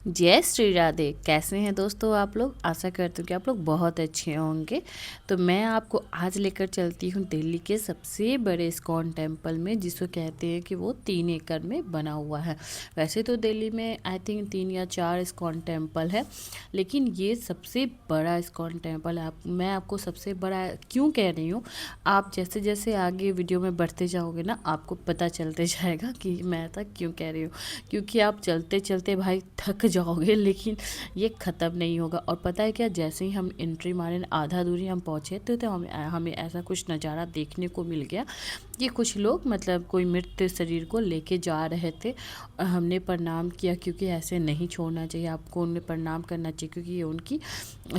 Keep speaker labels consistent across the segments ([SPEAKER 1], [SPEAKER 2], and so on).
[SPEAKER 1] जय श्री राधे। कैसे हैं दोस्तों आप लोग? आशा करती हूँ कि आप लोग बहुत अच्छे होंगे। तो मैं आपको आज लेकर चलती हूँ दिल्ली के सबसे बड़े इस्कॉन टेम्पल में, जिसको कहते हैं कि वो 3 एकड़ में बना हुआ है। वैसे तो दिल्ली में आई थिंक 3 या 4 इस्कॉन टेम्पल है, लेकिन ये सबसे बड़ा इस्कॉन टेम्पल है। मैं आपको सबसे बड़ा क्यों कह रही हूँ, आप जैसे जैसे आगे वीडियो में बढ़ते जाओगे ना, आपको पता चलते जाएगा कि मैं ऐसा क्यों कह रही हूँ। क्योंकि आप चलते चलते भाई थक जाओगे, लेकिन ये ख़त्म नहीं होगा। और पता है क्या, जैसे ही हम एंट्री मारे, आधा दूरी हम पहुँचे तो हमें ऐसा कुछ नज़ारा देखने को मिल गया कि कुछ लोग मतलब कोई मृत शरीर को लेके जा रहे थे और हमने प्रणाम किया, क्योंकि ऐसे नहीं छोड़ना चाहिए, आपको उन्हें प्रणाम करना चाहिए, क्योंकि ये उनकी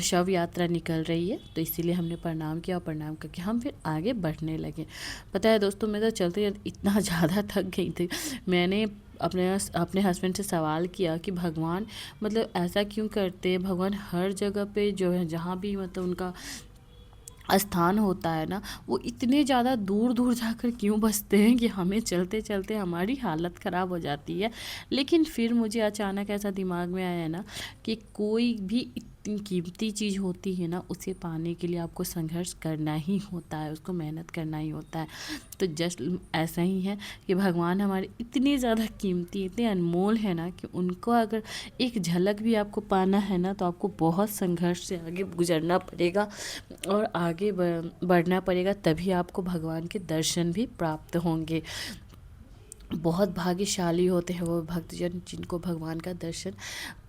[SPEAKER 1] शव यात्रा निकल रही है। तो इसीलिए हमने प्रणाम किया और प्रणाम करके हम फिर आगे बढ़ने लगे। पता है दोस्तों, मैं तो चलते इतना ज़्यादा थक गई थी। मैंने अपने हस्बैंड से सवाल किया कि भगवान मतलब ऐसा क्यों करते हैं? भगवान हर जगह पे जो है, जहाँ भी मतलब उनका स्थान होता है ना, वो इतने ज़्यादा दूर दूर जाकर क्यों बसते हैं कि हमें चलते चलते हमारी हालत ख़राब हो जाती है। लेकिन फिर मुझे अचानक ऐसा दिमाग में आया ना कि कोई भी इतनी कीमती चीज़ होती है ना, उसे पाने के लिए आपको संघर्ष करना ही होता है, उसको मेहनत करना ही होता है। तो जस्ट ऐसा ही है कि भगवान हमारे इतने ज़्यादा कीमती, इतने अनमोल है ना, कि उनको अगर एक झलक भी आपको पाना है ना, तो आपको बहुत संघर्ष से आगे गुजरना पड़ेगा और आगे बढ़ना पड़ेगा, तभी आपको भगवान के दर्शन भी प्राप्त होंगे। बहुत भाग्यशाली होते हैं वो भक्तजन जिनको भगवान का दर्शन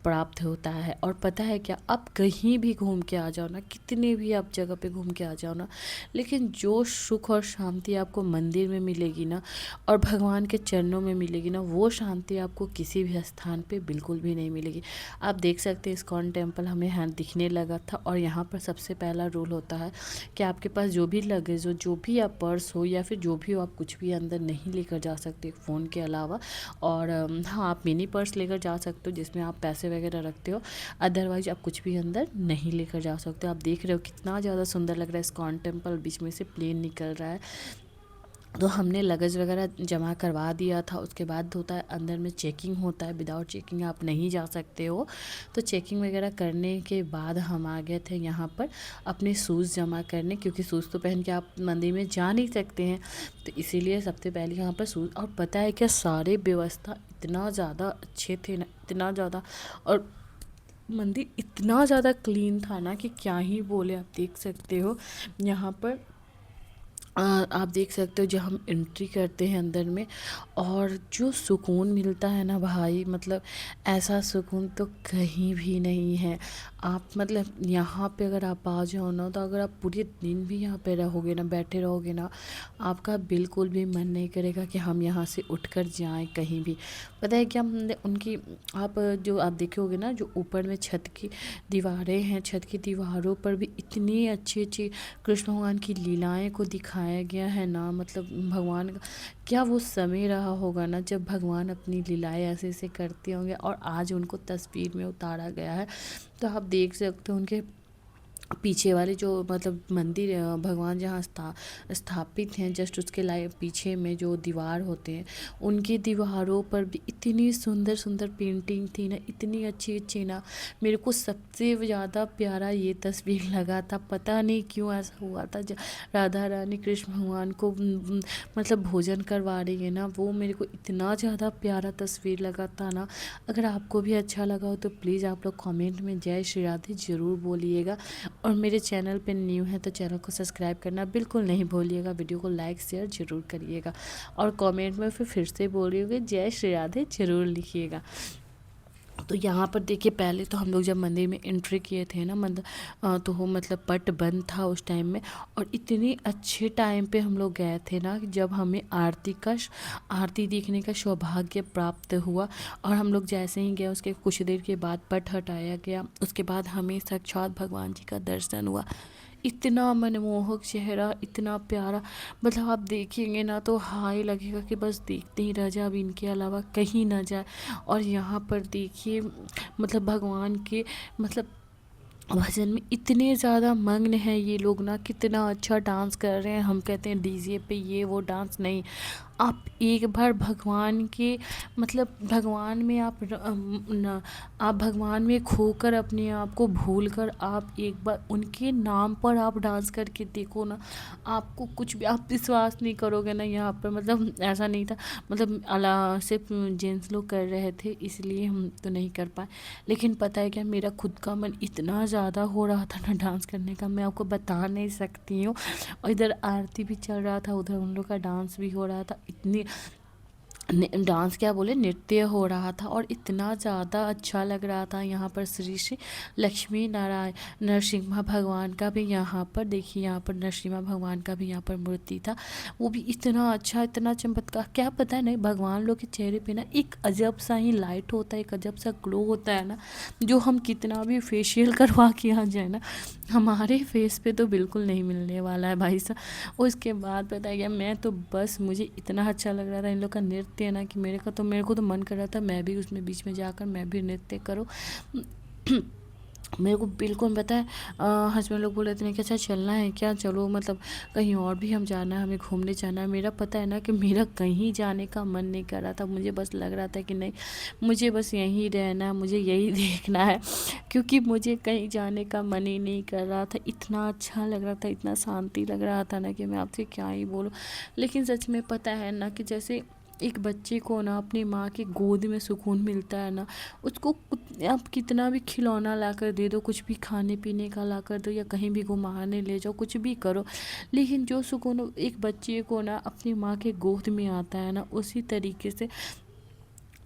[SPEAKER 1] प्राप्त होता है। और पता है क्या, आप कहीं भी घूम के आ जाओ ना, कितने भी आप जगह पे घूम के आ जाओ ना, लेकिन जो सुख और शांति आपको मंदिर में मिलेगी ना और भगवान के चरणों में मिलेगी ना, वो शांति आपको किसी भी स्थान पे बिल्कुल भी नहीं मिलेगी। आप देख सकते हैं इस्कॉन टेम्पल हमें यहाँ दिखने लगा था। और यहाँ पर सबसे पहला रूल होता है कि आपके पास जो भी लगेज हो, जो भी आप पर्स हो या फिर जो भी हो, आप कुछ भी अंदर नहीं लेकर जा सकते फ़ोन के अलावा। और हाँ, आप मिनी पर्स लेकर जा सकते हो जिसमें आप पैसे वगैरह रखते हो, अदरवाइज आप कुछ भी अंदर नहीं लेकर जा सकते हो। आप देख रहे हो कितना ज़्यादा सुंदर लग रहा है इस्कॉन टेम्पल, बीच में से प्लेन निकल रहा है। तो हमने लगेज वगैरह जमा करवा दिया था। उसके बाद होता है अंदर में चेकिंग होता है, विदाउट चेकिंग आप नहीं जा सकते हो। तो चेकिंग वगैरह करने के बाद हम आ गए थे यहाँ पर अपने शूज़ जमा करने, क्योंकि शूज़ तो पहन के आप मंदिर में जा नहीं सकते हैं। तो इसीलिए सबसे पहले यहाँ पर शूज़, और पता है क्या, सारे व्यवस्था इतना ज़्यादा अच्छे थे ना, इतना ज़्यादा, और मंदिर इतना ज़्यादा क्लीन था ना कि क्या ही बोले। आप देख सकते हो यहाँ पर आप देख सकते हो जब हम एंट्री करते हैं अंदर में, और जो सुकून मिलता है ना भाई, मतलब ऐसा सुकून तो कहीं भी नहीं है। आप मतलब यहाँ पे अगर आप आ जाओ ना, तो अगर आप पूरे दिन भी यहाँ पे रहोगे ना, बैठे रहोगे ना, आपका बिल्कुल भी मन नहीं करेगा कि हम यहाँ से उठकर जाएं कहीं भी। पता है क्या, हमने उनकी, आप जो आप देखोगे ना, जो ऊपर में छत की दीवारें हैं, छत की दीवारों पर भी इतनी अच्छी अच्छी कृष्ण भगवान की लीलाएं को दिखाया गया है ना। मतलब भगवान का क्या वो समय रहा होगा ना, जब भगवान अपनी लीलाएं ऐसे ऐसे करते होंगे और आज उनको तस्वीर में उतारा गया है। तो आप देख सकते हो उनके पीछे वाले जो मतलब मंदिर भगवान जहाँ स्थापित हैं, जस्ट उसके पीछे में जो दीवार होते हैं, उनकी दीवारों पर भी इतनी सुंदर सुंदर पेंटिंग थी ना, इतनी अच्छी अच्छी ना। मेरे को सबसे ज़्यादा प्यारा ये तस्वीर लगा था, पता नहीं क्यों ऐसा हुआ था। राधा रानी कृष्ण भगवान को मतलब भोजन करवा रही है ना, वो मेरे को इतना ज़्यादा प्यारा तस्वीर लगा था ना। अगर आपको भी अच्छा लगा हो तो प्लीज़ आप लोग कमेंट में जय श्री राधे ज़रूर बोलिएगा। और मेरे चैनल पे न्यू है तो चैनल को सब्सक्राइब करना बिल्कुल नहीं भूलिएगा, वीडियो को लाइक शेयर ज़रूर करिएगा, और कमेंट में फिर से बोल रही होगी जय श्री राधे ज़रूर लिखिएगा। तो यहाँ पर देखिए, पहले तो हम लोग जब मंदिर में एंट्री किए थे ना, तो वो मतलब पट बंद था उस टाइम में। और इतने अच्छे टाइम पे हम लोग गए थे ना, जब हमें आरती देखने का सौभाग्य प्राप्त हुआ। और हम लोग जैसे ही गए, उसके कुछ देर के बाद पट हटाया गया, उसके बाद हमें साक्षात भगवान जी का दर्शन हुआ। इतना मनमोहक चेहरा, इतना प्यारा, मतलब आप देखेंगे ना तो हाय लगेगा कि बस देखते ही रह जाए, अब इनके अलावा कहीं ना जाए। और यहाँ पर देखिए, मतलब भगवान के मतलब भजन में इतने ज़्यादा मग्न हैं ये लोग ना, कितना अच्छा डांस कर रहे हैं। हम कहते हैं डीजे पे ये वो डांस नहीं, आप एक बार भगवान के मतलब भगवान में आप भगवान में खोकर अपने आप को भूल कर आप एक बार उनके नाम पर आप डांस करके देखो ना, आपको कुछ भी आप विश्वास नहीं करोगे ना। यहाँ पर मतलब ऐसा नहीं था, मतलब अला सिर्फ जेंट्स लोग कर रहे थे इसलिए हम तो नहीं कर पाए। लेकिन पता है क्या, मेरा खुद का मन इतना ज़्यादा हो रहा था ना डांस करने का, मैं आपको बता नहीं सकती हूँ। और इधर आरती भी चल रहा था, उधर उन लोग का डांस भी हो रहा था। इतनी डांस क्या बोले, नृत्य हो रहा था और इतना ज़्यादा अच्छा लग रहा था। यहाँ पर श्री श्री लक्ष्मी नारायण नरसिम्हा भगवान का भी यहाँ पर देखिए, यहाँ पर नरसिम्हा भगवान का भी यहाँ पर मूर्ति था। वो भी इतना अच्छा, इतना चमत्कार, क्या पता है नहीं, भगवान लोग के चेहरे पे ना एक अजब सा ही लाइट होता है, एक अजब सा ग्लो होता है ना, जो हम कितना भी फेशियल करवा के आ जाए ना, हमारे फेस पे तो बिल्कुल नहीं मिलने वाला है भाई साहब। उसके बाद पता है क्या, मैं तो बस मुझे इतना अच्छा लग रहा था इन लोग का नृत्य ना, कि मेरे को तो मन कर रहा था मैं भी उसमें बीच में जाकर मैं भी नृत्य करूँ। मेरे को बिल्कुल पता है, हस्बैंड लोग बोल रहे थे कि अच्छा चलना है क्या, चलो मतलब कहीं और भी हम जाना है, हमें घूमने जाना है। मेरा पता है ना कि मेरा कहीं जाने का मन नहीं कर रहा था, मुझे बस लग रहा था कि नहीं, मुझे बस यहीं रहना, मुझे यही देखना है, क्योंकि मुझे कहीं जाने का मन ही नहीं कर रहा था। इतना अच्छा लग रहा था, इतना शांति लग रहा था ना कि मैं आपसे क्या ही बोलूँ। लेकिन सच में पता है ना कि जैसे एक बच्चे को ना अपनी माँ की गोद में सुकून मिलता है ना, उसको आप कितना भी खिलौना ला कर दे दो, कुछ भी खाने पीने का ला कर दो, या कहीं भी घुमाने ले जाओ, कुछ भी करो, लेकिन जो सुकून एक बच्चे को ना अपनी माँ के गोद में आता है ना, उसी तरीके से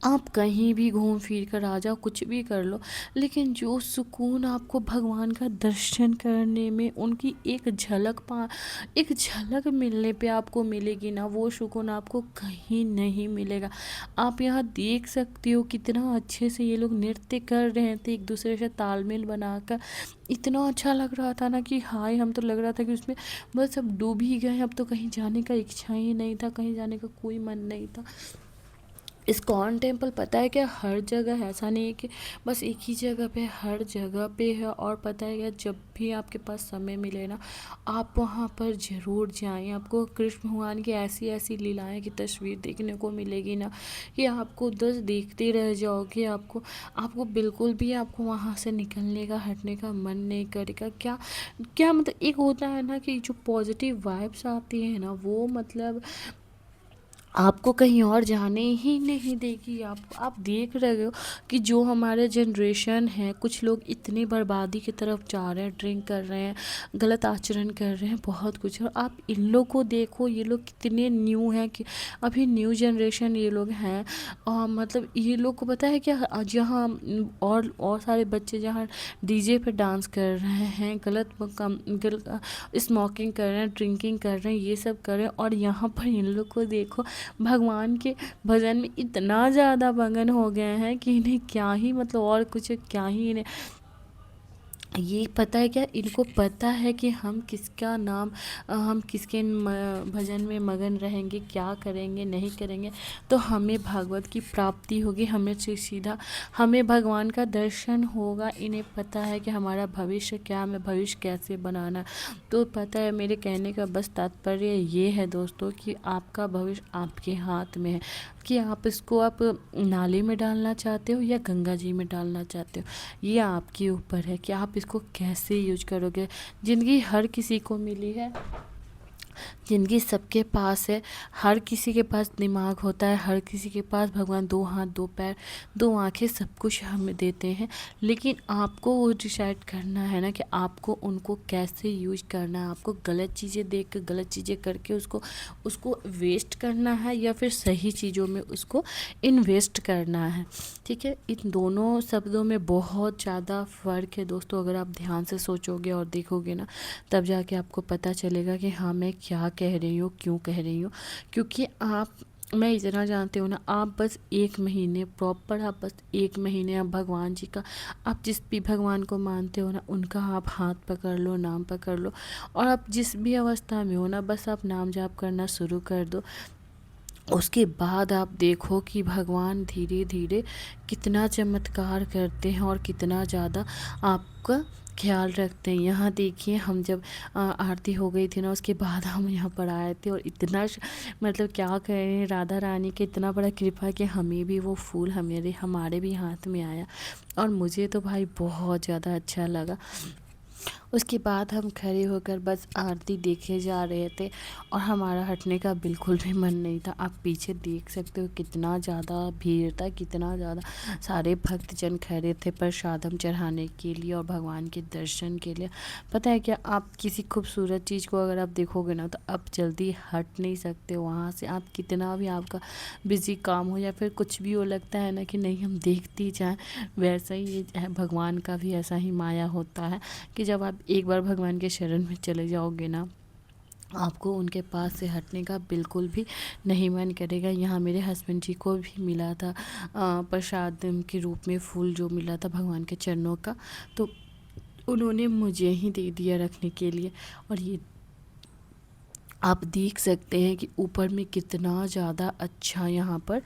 [SPEAKER 1] आप कहीं भी घूम फिर कर आ जाओ, कुछ भी कर लो, लेकिन जो सुकून आपको भगवान का दर्शन करने में उनकी एक झलक मिलने पे आपको मिलेगी ना, वो सुकून आपको कहीं नहीं मिलेगा। आप यहाँ देख सकते हो कितना अच्छे से ये लोग नृत्य कर रहे थे, एक दूसरे से तालमेल बनाकर। इतना अच्छा लग रहा था ना कि हाय, हम तो लग रहा था कि उसमें बस अब डूब ही गए, अब तो कहीं जाने का इच्छा ही नहीं था, कहीं जाने का कोई मन नहीं था। इस्कॉन टेम्पल पता है क्या, हर जगह है, ऐसा नहीं है कि बस एक ही जगह पे, हर जगह पे है। और पता है क्या, जब भी आपके पास समय मिले ना, आप वहाँ पर ज़रूर जाएं। आपको कृष्ण भगवान की ऐसी ऐसी लीलाएं की तस्वीर देखने को मिलेगी ना, कि आपको बस देखते रह जाओगे। आपको आपको बिल्कुल भी आपको वहाँ से निकलने का, हटने का मन नहीं करेगा। क्या क्या मतलब, एक होता है ना कि जो पॉजिटिव वाइब्स आती है ना, वो मतलब आपको कहीं और जाने ही नहीं देगी। आप देख रहे हो कि जो हमारे जनरेशन है, कुछ लोग इतनी बर्बादी की तरफ जा रहे हैं, ड्रिंक कर रहे हैं, गलत आचरण कर रहे हैं, बहुत कुछ। और आप इन लोग को देखो, ये लोग कितने न्यू हैं, कि अभी न्यू जनरेशन ये लोग हैं। और मतलब ये लोग को पता है क्या, जहाँ और सारे बच्चे जहाँ डीजे पे डांस कर रहे हैं, गलत स्मोकिंग कर रहे हैं, ड्रिंकिंग कर रहे हैं, ये सब कर रहे हैं, और यहाँ पर इन लोग को देखो भगवान के भजन में इतना ज़्यादा मगन हो गए हैं कि इन्हें क्या ही मतलब, और कुछ क्या ही इन्हें ये पता है क्या, इनको पता है कि हम किसका नाम, हम किसके भजन में मगन रहेंगे, क्या करेंगे नहीं करेंगे तो हमें भागवत की प्राप्ति होगी, हमें सीधा हमें भगवान का दर्शन होगा। इन्हें पता है कि हमारा भविष्य क्या, हमें भविष्य कैसे बनाना। तो पता है, मेरे कहने का बस तात्पर्य ये है दोस्तों, कि आपका भविष्य आपके हाथ में है, कि आप इसको आप नाले में डालना चाहते हो या गंगा जी में डालना चाहते हो, ये आपके ऊपर है कि आप इसको कैसे यूज करोगे। ज़िंदगी हर किसी को मिली है, ज़िंदगी सबके पास है, हर किसी के पास दिमाग होता है, हर किसी के पास भगवान 2 हाथ 2 पैर 2 आँखें सब कुछ हमें देते हैं। लेकिन आपको वो डिसाइड करना है ना कि आपको उनको कैसे यूज करना है। आपको गलत चीज़ें देख कर, गलत चीज़ें करके उसको वेस्ट करना है, या फिर सही चीज़ों में उसको इन्वेस्ट करना है। ठीक है, इन दोनों शब्दों में बहुत ज़्यादा फ़र्क है दोस्तों। अगर आप ध्यान से सोचोगे और देखोगे ना, तब जाके आपको पता चलेगा कि हाँ, मैं क्या कह रही हूँ, क्यों कह रही हूँ। क्योंकि मैं इतना जानती हूँ ना, आप बस 1 महीने प्रॉपर, आप बस 1 महीने आप भगवान जी का, आप जिस भी भगवान को मानते हो ना, उनका आप हाथ पकड़ लो, नाम पकड़ लो, और आप जिस भी अवस्था में हो ना, बस आप नाम जाप करना शुरू कर दो। उसके बाद आप देखो कि भगवान धीरे धीरे कितना चमत्कार करते हैं, और कितना ज़्यादा आपका ख्याल रखते हैं। यहाँ देखिए हम जब आरती हो गई थी ना, उसके बाद हम यहाँ पर आए थे और इतना मतलब क्या कहें, राधा रानी की इतना बड़ा कृपा कि हमें भी वो फूल हमारे भी हाथ में आया और मुझे तो भाई बहुत ज़्यादा अच्छा लगा। उसके बाद हम खड़े होकर बस आरती देखे जा रहे थे और हमारा हटने का बिल्कुल भी मन नहीं था। आप पीछे देख सकते हो कितना ज़्यादा भीड़ था, कितना ज़्यादा सारे भक्तजन खड़े थे प्रसादम चढ़ाने के लिए और भगवान के दर्शन के लिए। पता है क्या, आप किसी खूबसूरत चीज़ को अगर आप देखोगे ना तो आप जल्दी हट नहीं सकते वहाँ से। आप कितना भी आपका बिज़ी काम हो या फिर कुछ भी हो, लगता है ना कि नहीं हम देखते ही जाएँ। वैसा ही ये भगवान का भी ऐसा ही माया होता है कि जब आप एक बार भगवान के शरण में चले जाओगे ना, आपको उनके पास से हटने का बिल्कुल भी नहीं मन करेगा। यहाँ मेरे हस्बैंड जी को भी मिला था प्रसाद के रूप में फूल जो मिला था भगवान के चरणों का, तो उन्होंने मुझे ही दे दिया रखने के लिए। और ये आप देख सकते हैं कि ऊपर में कितना ज़्यादा अच्छा यहाँ पर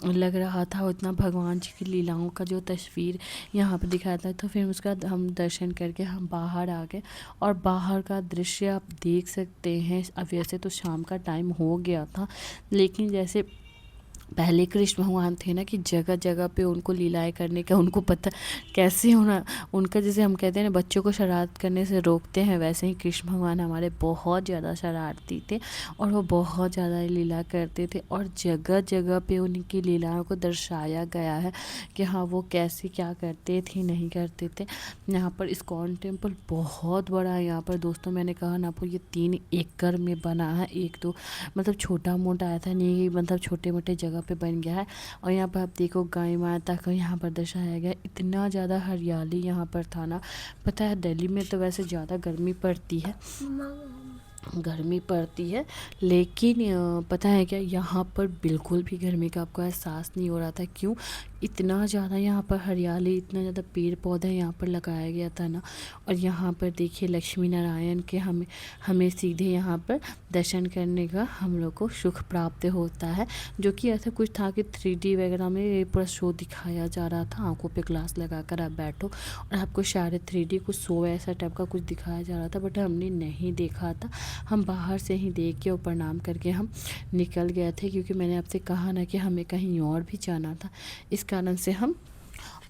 [SPEAKER 1] लग रहा था, उतना भगवान जी की लीलाओं का जो तस्वीर यहाँ पर दिखाया था। तो फिर उसका हम दर्शन करके हम बाहर आ गए और बाहर का दृश्य आप देख सकते हैं। अब वैसे तो शाम का टाइम हो गया था, लेकिन जैसे पहले कृष्ण भगवान थे ना कि जगह जगह पे उनको लीलाएं करने का उनको पता कैसे होना, उनका जैसे हम कहते हैं ना बच्चों को शरारत करने से रोकते हैं, वैसे ही कृष्ण भगवान हमारे बहुत ज़्यादा शरारती थे और वो बहुत ज़्यादा लीला करते थे और जगह जगह पे उनकी लीलाओं को दर्शाया गया है कि हाँ वो कैसे क्या करते थे नहीं करते थे। यहाँ पर इस्कॉन टेम्पल बहुत बड़ा है। यहाँ पर दोस्तों मैंने कहा ना आपको, ये 3 एकड़ में बना है। एक तो मतलब छोटा मोटा ऐसा नहीं है, मतलब छोटे मोटे जगह पे बन गया है। और यहाँ पर आप देखो गाय माता को यहाँ पर दर्शाया गया। इतना ज़्यादा हरियाली यहाँ पर था ना, पता है दिल्ली में तो वैसे ज़्यादा गर्मी पड़ती है, लेकिन पता है क्या, यहाँ पर बिल्कुल भी गर्मी का आपको एहसास नहीं हो रहा था। क्यों? इतना ज़्यादा यहाँ पर हरियाली, इतना ज़्यादा पेड़ पौधे यहाँ पर लगाया गया था ना। और यहाँ पर देखिए लक्ष्मी नारायण के हमें सीधे यहाँ पर दर्शन करने का हम लोग को सुख प्राप्त होता है। जो कि ऐसा कुछ था कि 3D वगैरह में पूरा शो दिखाया जा रहा था, आंखों पे ग्लास लगा कर आप बैठो और आपको शायद 3D कुछ शो ऐसा टाइप का कुछ दिखाया जा रहा था, बट हमने नहीं देखा था। हम बाहर से ही देख के और प्रणाम करके हम निकल गए थे, क्योंकि मैंने आपसे कहा ना कि हमें कहीं और भी जाना था, इस कारण से हम।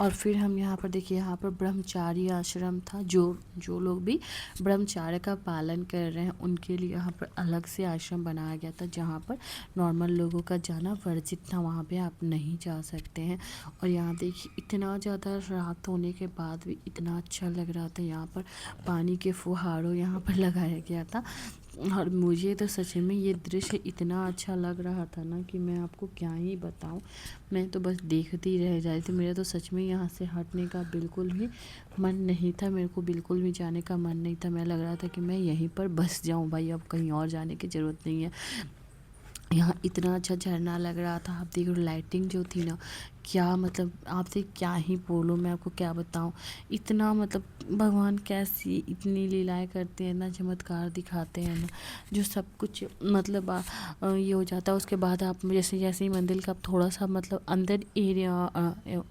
[SPEAKER 1] और फिर हम यहाँ पर देखिए, यहाँ पर ब्रह्मचारी आश्रम था। जो लोग भी ब्रह्मचार्य का पालन कर रहे हैं उनके लिए यहाँ पर अलग से आश्रम बनाया गया था, जहाँ पर नॉर्मल लोगों का जाना वर्जित था, वहाँ पे आप नहीं जा सकते हैं। और यहाँ देखिए इतना ज़्यादा रात होने के बाद भी इतना अच्छा लग रहा था। यहाँ पर पानी के फुहारों यहाँ पर लगाया गया था और मुझे तो सच में ये दृश्य इतना अच्छा लग रहा था ना कि मैं आपको क्या ही बताऊं। मैं तो बस देखती रह जाती थी। मेरा तो सच में यहाँ से हटने का बिल्कुल भी मन नहीं था, मेरे को बिल्कुल भी जाने का मन नहीं था। मैं लग रहा था कि मैं यहीं पर बस जाऊं भाई, अब कहीं और जाने की ज़रूरत नहीं है। यहाँ इतना अच्छा झरना लग रहा था। आप देखो लाइटिंग जो थी ना, क्या मतलब आपसे क्या ही बोलूँ, मैं आपको क्या बताऊँ। इतना मतलब भगवान कैसी इतनी लीलाएं करते हैं, इतना चमत्कार दिखाते हैं ना, जो सब कुछ मतलब ये हो जाता है। उसके बाद आप जैसे जैसे ही मंदिर का आप थोड़ा सा मतलब अंदर एरिया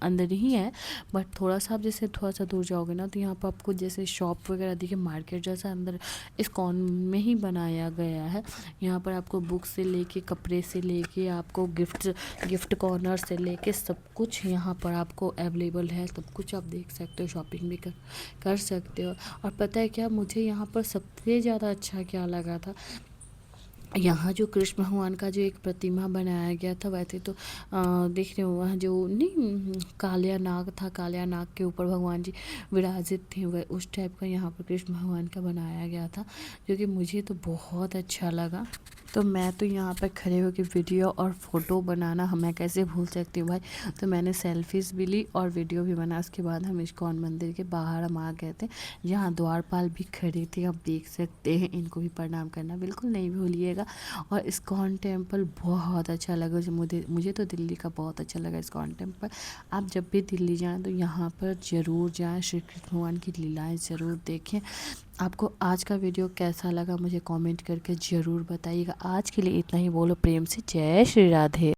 [SPEAKER 1] अंदर ही है, बट थोड़ा सा आप जैसे थोड़ा सा दूर जाओगे ना तो यहाँ पर आपको जैसे शॉप वगैरह देखिए, मार्केट जैसा अंदर इस्कॉन में ही बनाया गया है। यहाँ पर आपको बुक से लेके कपड़े से लेके आपको गिफ्ट कॉर्नर से लेके सब कुछ यहाँ पर आपको अवेलेबल है। सब कुछ आप देख सकते हो, शॉपिंग भी कर सकते हो। और पता है क्या, मुझे यहाँ पर सबसे ज़्यादा अच्छा क्या लगा था, यहाँ जो कृष्ण भगवान का जो एक प्रतिमा बनाया गया था, वैसे तो देख रहे हो वहाँ जो नहीं कालिया नाग था, कालिया नाग के ऊपर भगवान जी विराजित थे, वह उस टाइप का यहाँ पर कृष्ण भगवान का बनाया गया था, जो कि मुझे तो बहुत अच्छा लगा। तो मैं तो यहाँ पर खड़े होकर वीडियो और फ़ोटो बनाना मैं कैसे भूल सकती हूँ भाई। तो मैंने सेल्फीज़ भी ली और वीडियो भी बना। उसके बाद हम इस्कॉन मंदिर के बाहर हम आ गए थे, जहाँ द्वारपाल भी खड़े थे, आप देख सकते हैं। इनको भी प्रणाम करना बिल्कुल नहीं भूलिएगा। और इस्कॉन टेम्पल बहुत अच्छा लगा मुझे तो दिल्ली का बहुत अच्छा लगा इस्कॉन टेम्पल। आप जब भी दिल्ली जाएँ तो यहाँ पर ज़रूर जाएँ, श्री कृष्ण भगवान की लीलाएँ ज़रूर देखें। आपको आज का वीडियो कैसा लगा मुझे कमेंट करके ज़रूर बताइएगा। आज के लिए इतना ही। बोलो प्रेम से जय श्री राधे।